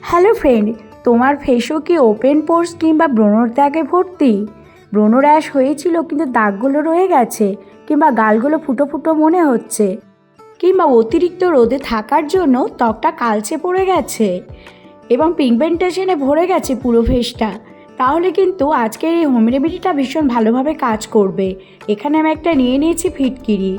Hello friend, তোমার ফেসও কি open পোর্স কিংবা ব্রণর দাগে ভর্তি? ব্রণ র্যাশ হয়েছিল কিন্তু দাগগুলো রয়ে গেছে, কিংবা গালগুলো ফুটো ফুটো মনে হচ্ছে, কিংবা অতিরিক্ত রোদে থাকার জন্য ত্বকটা কালচে পড়ে গেছে এবং পিগমেন্টেশনে ভরে গেছে পুরো ফেসটা, তাহলে কিন্তু আজকের এই হোম রেমেডিটা ভীষণ ভালোভাবে কাজ করবে। এখানে আমি একটা নিয়ে নিয়েছি ফিটকিরি।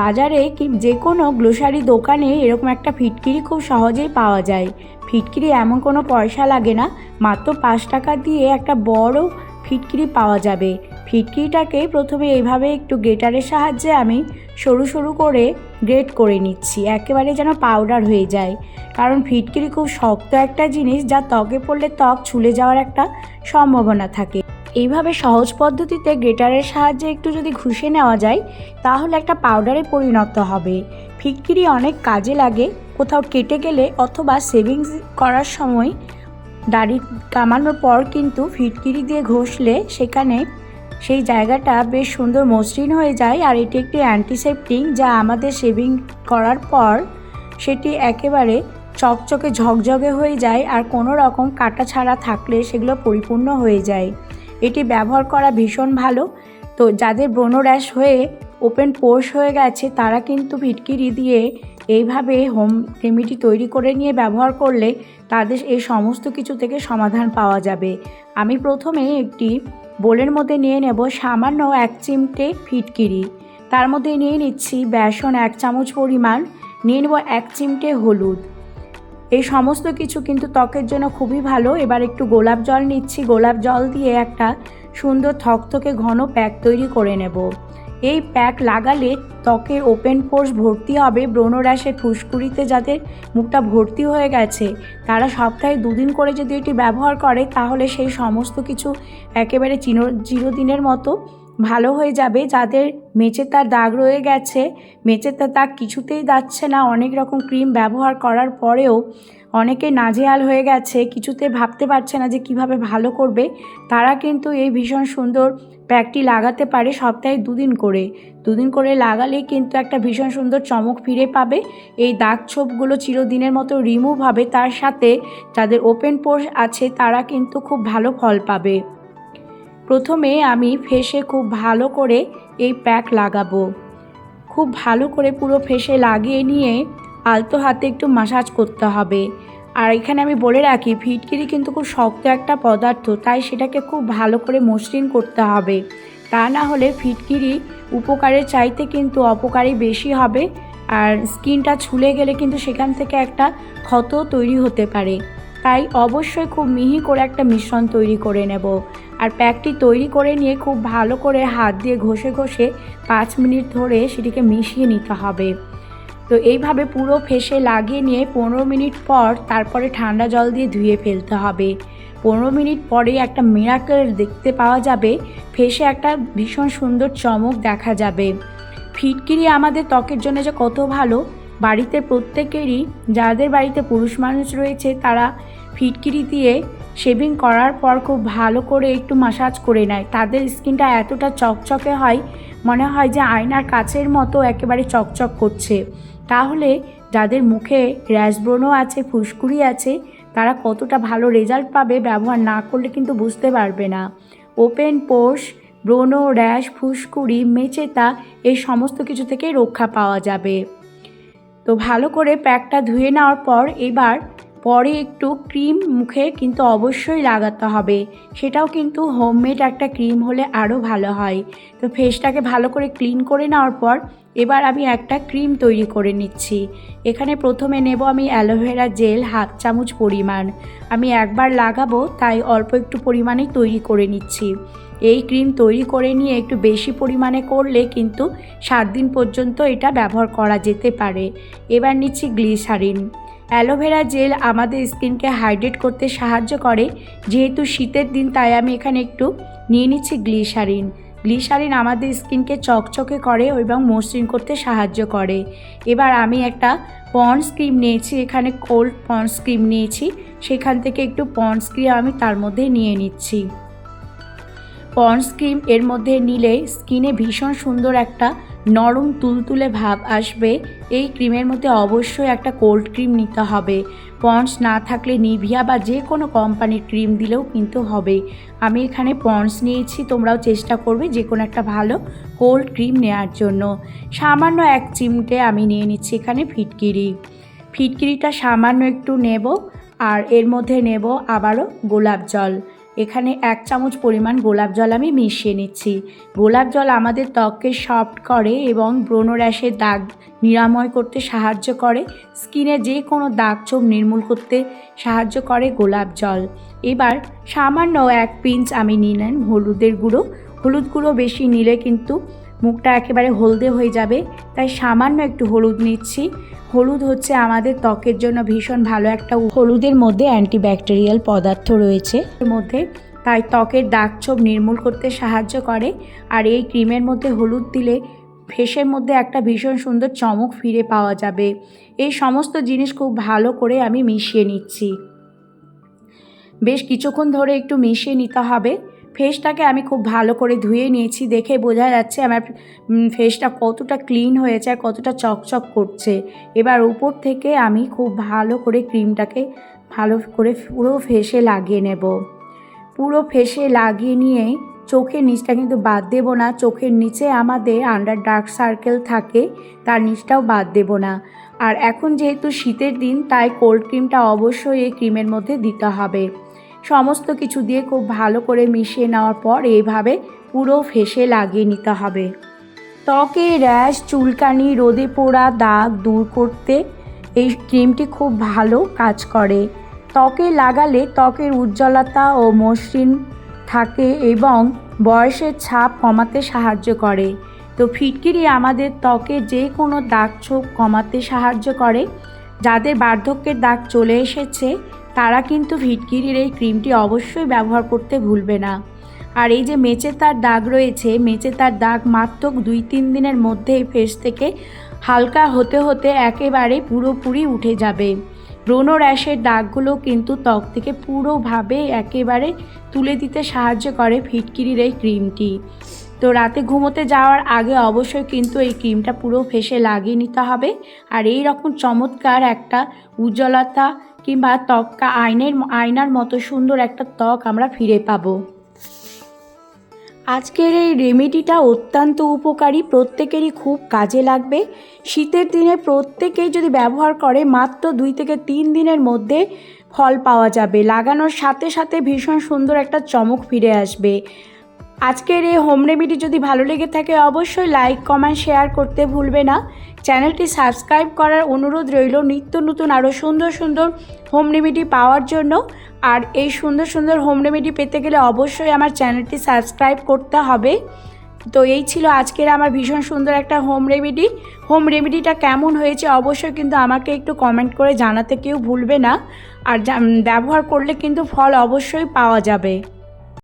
বাজারে যে কোনো গ্লোসারি দোকানে এরকম একটা ফিটকিরি খুব সহজেই পাওয়া যায়। ফিটকিরি এমন কোনো পয়সা লাগে না, মাত্র 5 টাকা দিয়ে একটা বড় ফিটকিরি পাওয়া যাবে। ফিটকিরিটাকে প্রথমে এইভাবে একটু গ্রেটারের সাহায্যে আমি সরু সরু করে গ্রেট করে নিচ্ছি, একেবারে যেন পাউডার হয়ে যায়। কারণ ফিটকিরি খুব শক্ত একটা জিনিস, যা ত্বকে পড়লে ত্বক ছুলে যাওয়ার একটা সম্ভাবনা থাকে। এইভাবে সহজ পদ্ধতিতে গ্রেটারের সাহায্যে একটু যদি ঘষে নেওয়া যায়, তাহলে একটা পাউডারে পরিণত হবে। ফিটকিরি অনেক কাজে লাগে, কোথাও কেটে গেলে অথবা সেভিংস করার সময় দাড়ি কামানোর পর কিন্তু ফিটকিরি দিয়ে ঘষলে সেখানে সেই জায়গাটা বেশ সুন্দর মসৃণ হয়ে যায়। আর এটি একটি অ্যান্টিসেপটিক, যা আমাদের শেভিং করার পর সেটি একেবারে চকচকে ঝকঝকে হয়ে যায়, আর কোনো রকম কাটা ছাড়া থাকলে সেগুলো পরিপূর্ণ হয়ে যায়। এটি ব্যবহার করা ভীষণ ভালো। তো যাদের ব্রণ র্যাশ হয়ে ওপেন পোর্স হয়ে গেছে, তারা কিন্তু ফিটকিরি দিয়ে এইভাবে হোম রেমেডি তৈরি করে নিয়ে ব্যবহার করলে তাদের এই সমস্ত কিছু থেকে সমাধান পাওয়া যাবে। আমি প্রথমে একটি বোলের মধ্যে নিয়ে নেব সামান্য 1 চিমটে ফিটকিরি, তার মধ্যে নিয়ে নিচ্ছি বেসন 1 চামচ পরিমাণ, নিয়ে নেব 1 চিমটে হলুদ। এই সমস্ত কিছু কিন্তু ত্বকের জন্য খুবই ভালো। এবার একটু গোলাপ জল নিচ্ছি, গোলাপ জল দিয়ে একটা সুন্দর থকথকে ঘন প্যাক তৈরি করে নেব। এই প্যাক লাগালে ত্বকের ওপেন পোর্স ভর্তি হবে। ব্রণ র্যাশের ফুসকুড়িতে যাদের মুখটা ভর্তি হয়ে গেছে, তারা সপ্তাহে 2 দিন করে যদি এটি ব্যবহার করে, তাহলে সেই সমস্ত কিছু একেবারে চিরদিনের মতো ভালো হয়ে যাবে। যাদের মেচেতার দাগ রয়ে গেছে, মেচেতার দাগ কিছুতেই যাচ্ছে না, অনেক রকম ক্রিম ব্যবহার করার পরেও অনেকে নাজেহাল হয়ে গেছে, কিছুতে ভাবতে পারছে না যে কিভাবে ভালো করবে, তারা কিন্তু এই ভীষণ সুন্দর প্যাকটি লাগাতে পারে সপ্তাহে 2 দিন করে। 2 দিন করে লাগালেই কিন্তু একটা ভীষণ সুন্দর চমক ফিরে পাবে। এই দাগ ছোপগুলো চিরদিনের মতো রিমুভ হবে, তার সাথে যাদের ওপেন পোর্স আছে তারা কিন্তু খুব ভালো ফল পাবে। প্রথমে আমি ফেসে খুব ভালো করে এই প্যাক লাগাবো। খুব ভালো করে পুরো ফেসে লাগিয়ে নিয়ে আলতো হাতে একটু ম্যাসাজ করতে হবে। আর এখানে আমি বলে রাখি, ফিটকিরি কিন্তু খুব শক্ত একটা পদার্থ, তাই সেটাকে খুব ভালো করে মসৃণ করতে হবে। তা না হলে ফিটকিরি উপকারের চাইতে কিন্তু অপকারই বেশি হবে, আর স্কিনটা ছুলে গেলে কিন্তু সেখান থেকে একটা ক্ষত তৈরি হতে পারে। তাই অবশ্যই খুব মিহি করে একটা মিশ্রণ তৈরি করে নেব। আর প্যাকটি তৈরি করে নিয়ে খুব ভালো করে হাত দিয়ে ঘষে ঘষে 5 মিনিট ধরে সেটিকে মিশিয়ে নিতে হবে। তো এইভাবে পুরো ফেসে লাগিয়ে নিয়ে 15 মিনিট পর তারপরে ঠান্ডা জল দিয়ে ধুয়ে ফেলতে হবে। 15 মিনিট পরে একটা মিরাকেল দেখতে পাওয়া যাবে, ফেসে একটা ভীষণ সুন্দর চমক দেখা যাবে। ফিটকিরি আমাদের ত্বকের জন্য যে কত ভালো, বাড়িতে প্রত্যেকেরই, যাদের বাড়িতে পুরুষ মানুষ রয়েছে, তারা ফিটকিরি দিয়ে শেভিং করার পর খুব ভালো করে একটু ম্যাসাজ করে নেয়। তাদের স্কিনটা এতটা চকচকে হয়, মনে হয় যে আয়নার কাচের মতো একেবারে চকচক করছে। তাহলে যাদের মুখে র্যাশ ব্রণ আছে, ফুসকুড়ি আছে, তারা কতটা ভালো রেজাল্ট পাবে ব্যবহার না করলে কিন্তু বুঝতে পারবে না। ওপেন পোর্স, ব্রণ, র্যাশ, ফুসকুড়ি, মেচেতা, এই সমস্ত কিছু থেকে রক্ষা পাওয়া যাবে। তো ভালো করে প্যাকটা ধুয়ে নেওয়ার পর এবার পরে একটু ক্রিম মুখে কিন্তু অবশ্যই লাগাতে হবে। সেটাও কিন্তু হোমমেড একটা ক্রিম হলে আরও ভালো হয়। তো ফেসটাকে ভালো করে ক্লিন করে নেওয়ার পর এবার আমি একটা ক্রিম তৈরি করে নিচ্ছি। এখানে প্রথমে নেব আমি অ্যালোভেরা জেল 1/2 চামচ পরিমাণ। আমি একবার লাগাবো, তাই অল্প একটু পরিমাণেই তৈরি করে নিচ্ছি। এই ক্রিম তৈরি করে নিয়ে একটু বেশি পরিমাণে করলে কিন্তু 7 দিন পর্যন্ত এটা ব্যবহার করা যেতে পারে। এবার নিচ্ছি গ্লিসারিন। অ্যালোভেরা জেল আমাদের স্কিনকে হাইড্রেট করতে সাহায্য করে, যেহেতু শীতের দিন তাই আমি এখানে একটু নিয়ে নিচ্ছি গ্লিসারিন। গ্লিসারিন আমাদের স্কিনকে চকচকে করে এবং মসৃণ করতে সাহায্য করে। এবার আমি একটা পন্ডস ক্রিম নিয়েছি, এখানে কোল্ড পন্ডস ক্রিম নিয়েছি, সেখান থেকে একটু পন্ডস ক্রিম আমি তার মধ্যে নিয়ে নিচ্ছি। পন্ডস ক্রিম এর মধ্যে নিলে স্কিনে ভীষণ সুন্দর একটা নরম তুলতুলে ভাব আসবে। এই ক্রিমের মধ্যে অবশ্যই একটা কোল্ড ক্রিম নিতে হবে। পন্ডস না থাকলে নিভিয়া বা যে কোনো কোম্পানির ক্রিম দিলেও কিন্তু হবে। আমি এখানে পন্ডস নিয়েছি, তোমরাও চেষ্টা করবে যে কোনো একটা ভালো কোল্ড ক্রিম নেওয়ার জন্য। সামান্য 1 চিমটে আমি নিয়ে নিচ্ছি এখানে ফিটকিরিটা সামান্য একটু নেব। আর এর মধ্যে নেব আবারও গোলাপ জল। এখানে 1 চামচ পরিমাণ গোলাপ জল আমি মিশিয়ে নিচ্ছি। গোলাপ জল আমাদের ত্বককে সফট করে এবং ব্রণ র্যাশের দাগ নিরাময় করতে সাহায্য করে। স্কিনে যে কোনো দাগ ছোপ নির্মূল করতে সাহায্য করে গোলাপ জল। এবার সামান্য 1 পিঞ্চ আমি নিলাম হলুদের গুঁড়ো। হলুদ গুঁড়ো বেশি নিলে কিন্তু মুখটা একেবারে হলদে হয়ে যাবে, তাই সামান্য একটু হলুদ নিচ্ছি। হলুদ হচ্ছে আমাদের ত্বকের জন্য ভীষণ ভালো একটা, হলুদের মধ্যে অ্যান্টিব্যাকটেরিয়াল পদার্থ রয়েছে এর মধ্যে, তাই ত্বকের দাগ ছোপ নির্মূল করতে সাহায্য করে। আর এই ক্রিমের মধ্যে হলুদ দিলে ফেসের মধ্যে একটা ভীষণ সুন্দর চমক ফিরে পাওয়া যাবে। এই সমস্ত জিনিস খুব ভালো করে আমি মিশিয়ে নিচ্ছি। বেশ কিছুক্ষণ ধরে একটু মিশিয়ে নিতে হবে। ফেসটাকে আমি খুব ভালো করে ধুয়ে নিয়েছি, দেখে বোঝা যাচ্ছে আমার ফেসটা কতটা ক্লিন হয়েছে আর কতটা চকচক করছে। এবার উপর থেকে আমি খুব ভালো করে ক্রিমটাকে ভালো করে পুরো ফেসে লাগিয়ে নেব। পুরো ফেসে লাগিয়ে নিয়ে চোখের নিচটা কিন্তু বাদ দেব না। চোখের নিচে আমাদের আন্ডার ডার্ক সার্কেল থাকে, তার নিচটাও বাদ দেব না। আর এখন যেহেতু শীতের দিন, তাই কোল্ড ক্রিমটা অবশ্যই এই ক্রিমের মধ্যে দিতে হবে। সমস্ত কিছু দিয়ে খুব ভালো করে মিশিয়ে নেওয়ার পর এইভাবে পুরো ফেসে লাগিয়ে নিতে হবে। ত্বকে র্যাশ, চুলকানি, রোদে পোড়া দাগ দূর করতে এই ক্রিমটি খুব ভালো কাজ করে। ত্বকে লাগালে ত্বকের উজ্জ্বলতা ও মসৃণ থাকে এবং বয়সের ছাপ কমাতে সাহায্য করে। তো ফিটকিরি আমাদের ত্বকে যে কোনো দাগ ছোপ কমাতে সাহায্য করে। যাদের বার্ধক্যের দাগ চলে এসেছে তারা কিন্তু ফিটকিরির এই ক্রিমটি অবশ্যই ব্যবহার করতে ভুলবে না। আর এই যে মেচেতার দাগ রয়েছে, মেচেতার দাগ মাত্র 2-3 দিনের মধ্যেই ফেস থেকে হালকা হতে হতে একেবারে পুরোপুরি উঠে যাবে। ব্রণ র্যাশের দাগগুলো কিন্তু ত্বক থেকে পুরোভাবে একেবারে তুলে দিতে সাহায্য করে ফিটকিরির এই ক্রিমটি। তো রাতে ঘুমোতে যাওয়ার আগে অবশ্যই কিন্তু এই ক্রিমটা পুরো ফেসে লাগিয়ে নিতে হবে। আর এই রকম চমৎকার একটা উজ্জ্বলতা কিংবা ত্বকটা আয়নার মতো সুন্দর একটা ত্বক আমরা ফিরে পাবো। আজকের এই রেমেডিটা অত্যন্ত উপকারী, প্রত্যেকেরই খুব কাজে লাগবে। শীতের দিনে প্রত্যেকেই যদি ব্যবহার করে মাত্র 2 থেকে 3 দিনের মধ্যে ফল পাওয়া যাবে। লাগানোর সাথে সাথে ভীষণ সুন্দর একটা চমক ফিরে আসবে। আজকের এই হোম রেমেডি যদি ভালো লেগে থাকে অবশ্যই লাইক, কমেন্ট, শেয়ার করতে ভুলবে না। চ্যানেলটি সাবস্ক্রাইব করার অনুরোধ রইল নিত্য নতুন আরও সুন্দর সুন্দর হোম রেমেডি পাওয়ার জন্য। আর এই সুন্দর সুন্দর হোম রেমেডি পেতে গেলে অবশ্যই আমার চ্যানেলটি সাবস্ক্রাইব করতে হবে। তো এই ছিল আজকের আমার ভীষণ সুন্দর একটা হোম রেমেডি। হোম রেমেডিটা কেমন হয়েছে অবশ্যই কিন্তু আমাকে একটু কমেন্ট করে জানাতে কেউ ভুলবে না। আর ব্যবহার করলে কিন্তু ফল অবশ্যই পাওয়া যাবে।